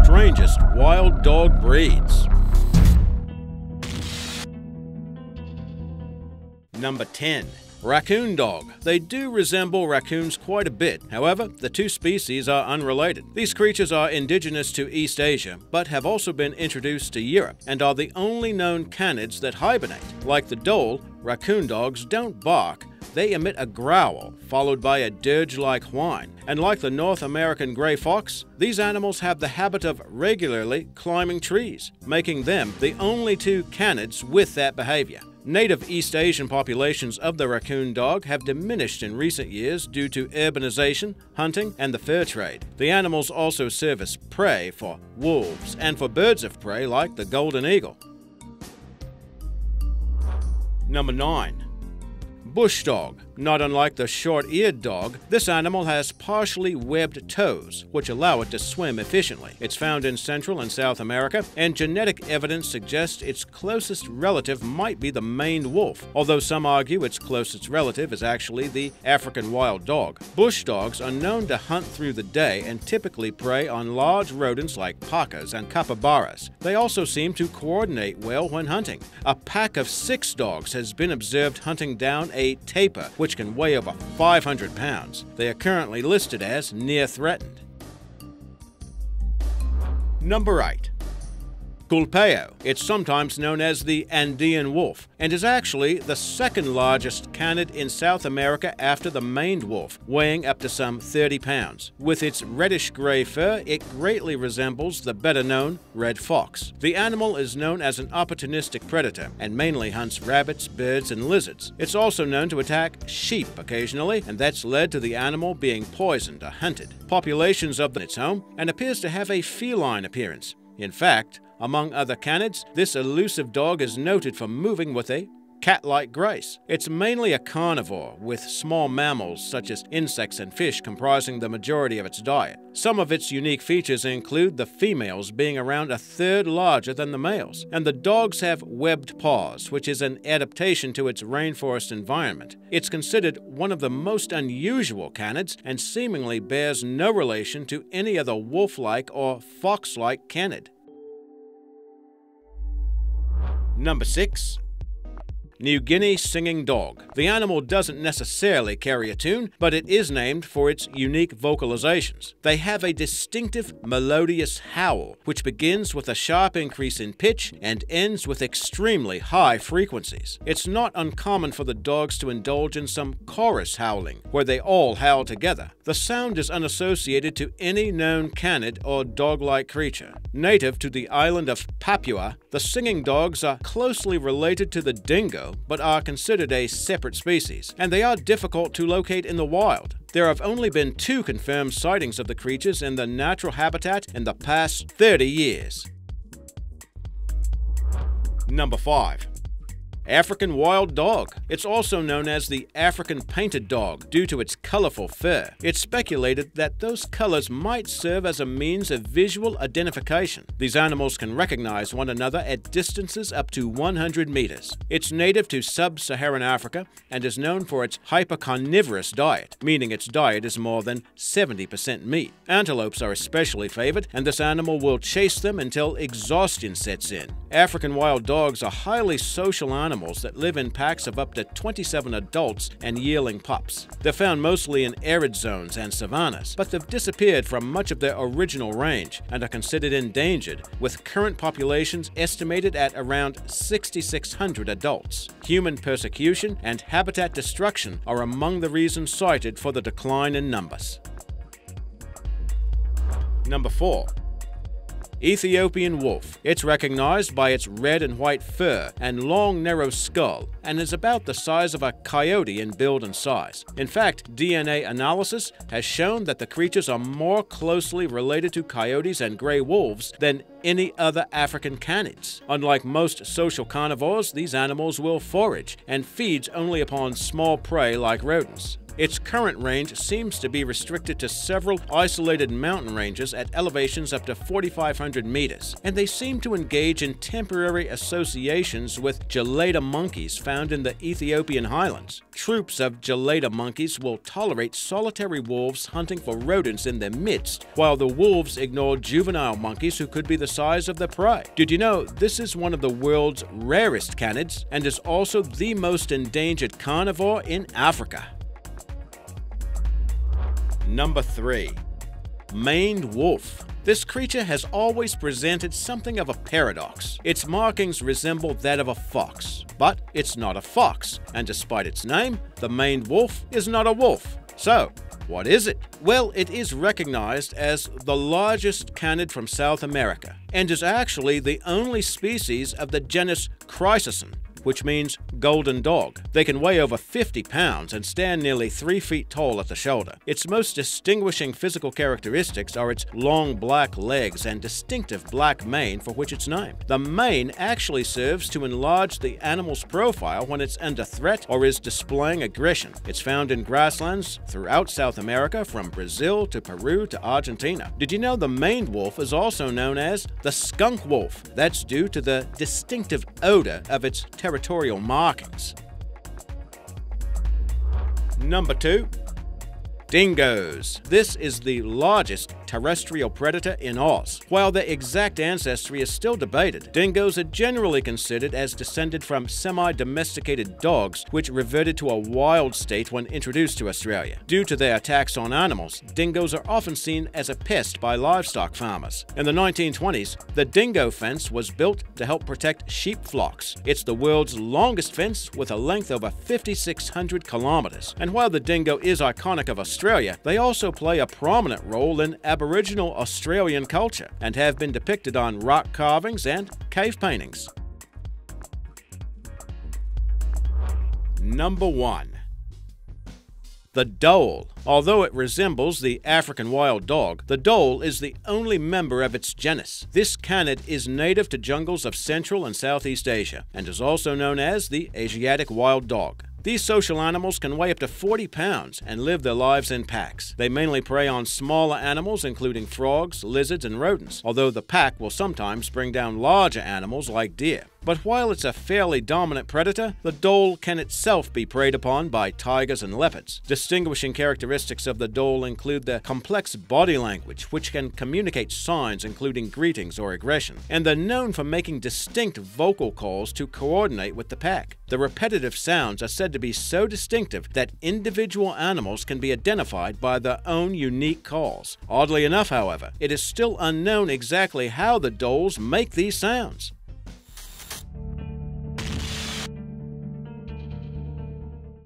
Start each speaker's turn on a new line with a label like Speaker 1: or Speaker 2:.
Speaker 1: strangest wild dog breeds. Number 10. Raccoon dog. They do resemble raccoons quite a bit. However, the two species are unrelated. These creatures are indigenous to East Asia, but have also been introduced to Europe, and are the only known canids that hibernate. Like the dhole, raccoon dogs don't bark. They emit a growl, followed by a dirge-like whine. And like the North American gray fox, these animals have the habit of regularly climbing trees, making them the only two canids with that behavior. Native East Asian populations of the raccoon dog have diminished in recent years due to urbanization, hunting, and the fur trade. The animals also serve as prey for wolves and for birds of prey like the golden eagle. Number 9. Bush dog. Not unlike the short-eared dog, this animal has partially webbed toes, which allow it to swim efficiently. It's found in Central and South America, and genetic evidence suggests its closest relative might be the maned wolf, although some argue its closest relative is actually the African wild dog. Bush dogs are known to hunt through the day and typically prey on large rodents like pacas and capybaras. They also seem to coordinate well when hunting. A pack of 6 dogs has been observed hunting down a tapir, which can weigh over 500 pounds. They are currently listed as near threatened. Number 8. Culpeo. It's sometimes known as the Andean wolf and is actually the second largest canid in South America after the maned wolf, weighing up to some 30 pounds. With its reddish-gray fur, it greatly resembles the better-known red fox. The animal is known as an opportunistic predator and mainly hunts rabbits, birds, and lizards. It's also known to attack sheep occasionally, and that's led to the animal being poisoned or hunted. Populations of its home and appears to have a feline appearance. In fact, among other canids, this elusive dog is noted for moving with a cat-like grace. It's mainly a carnivore, with small mammals such as insects and fish comprising the majority of its diet. Some of its unique features include the females being around a third larger than the males, and the dogs have webbed paws, which is an adaptation to its rainforest environment. It's considered one of the most unusual canids and seemingly bears no relation to any other wolf-like or fox-like canid. Number 6. New Guinea singing dog. The animal doesn't necessarily carry a tune, but it is named for its unique vocalizations. They have a distinctive melodious howl, which begins with a sharp increase in pitch and ends with extremely high frequencies. It's not uncommon for the dogs to indulge in some chorus howling, where they all howl together. The sound is unassociated to any known canid or dog-like creature. Native to the island of Papua, the singing dogs are closely related to the dingo, but are considered a separate species, and they are difficult to locate in the wild. There have only been 2 confirmed sightings of the creatures in the natural habitat in the past 30 years. Number 5. African wild dog. It's also known as the African painted dog due to its colorful fur. It's speculated that those colors might serve as a means of visual identification. These animals can recognize one another at distances up to 100 meters. It's native to sub-Saharan Africa and is known for its hypercarnivorous diet, meaning its diet is more than 70% meat. Antelopes are especially favored, and this animal will chase them until exhaustion sets in. African wild dogs are highly social animals that live in packs of up to 27 adults and yearling pups. They're found mostly in arid zones and savannas, but they've disappeared from much of their original range and are considered endangered, with current populations estimated at around 6,600 adults. Human persecution and habitat destruction are among the reasons cited for the decline in numbers. Number 4. Ethiopian wolf. It's recognized by its red and white fur and long, narrow skull, and is about the size of a coyote in build and size. In fact, DNA analysis has shown that the creatures are more closely related to coyotes and gray wolves than any other African canids. Unlike most social carnivores, these animals will forage and feeds only upon small prey like rodents. Its current range seems to be restricted to several isolated mountain ranges at elevations up to 4,500 500 meters, and they seem to engage in temporary associations with Gelada monkeys found in the Ethiopian highlands. Troops of Gelada monkeys will tolerate solitary wolves hunting for rodents in their midst, while the wolves ignore juvenile monkeys who could be the size of their prey. Did you know this is one of the world's rarest canids and is also the most endangered carnivore in Africa? Number 3. Maned wolf. This creature has always presented something of a paradox. Its markings resemble that of a fox, but it's not a fox, and despite its name, the maned wolf is not a wolf. So, what is it? Well, it is recognized as the largest canid from South America, and is actually the only species of the genus Chrysoson, which means golden dog. They can weigh over 50 pounds and stand nearly 3 feet tall at the shoulder. Its most distinguishing physical characteristics are its long black legs and distinctive black mane for which it's named. The mane actually serves to enlarge the animal's profile when it's under threat or is displaying aggression. It's found in grasslands throughout South America, from Brazil to Peru to Argentina. Did you know the maned wolf is also known as the skunk wolf? That's due to the distinctive odor of its territorial markings. Number 2. Dingoes. This is the largest terrestrial predator in Oz. While their exact ancestry is still debated, dingoes are generally considered as descended from semi-domesticated dogs, which reverted to a wild state when introduced to Australia. Due to their attacks on animals, dingoes are often seen as a pest by livestock farmers. In the 1920s, the dingo fence was built to help protect sheep flocks. It's the world's longest fence with a length over 5,600 kilometers. And while the dingo is iconic of Australia, they also play a prominent role in Aboriginal Australian culture and have been depicted on rock carvings and cave paintings. Number 1. The dhole. Although it resembles the African wild dog, the dhole is the only member of its genus. This canid is native to jungles of Central and Southeast Asia and is also known as the Asiatic wild dog. These social animals can weigh up to 40 pounds and live their lives in packs. They mainly prey on smaller animals, including frogs, lizards, and rodents, although the pack will sometimes bring down larger animals like deer. But while it's a fairly dominant predator, the dhole can itself be preyed upon by tigers and leopards. Distinguishing characteristics of the dhole include the complex body language, which can communicate signs including greetings or aggression, and they're known for making distinct vocal calls to coordinate with the pack. The repetitive sounds are said to be so distinctive that individual animals can be identified by their own unique calls. Oddly enough, however, it is still unknown exactly how the dholes make these sounds.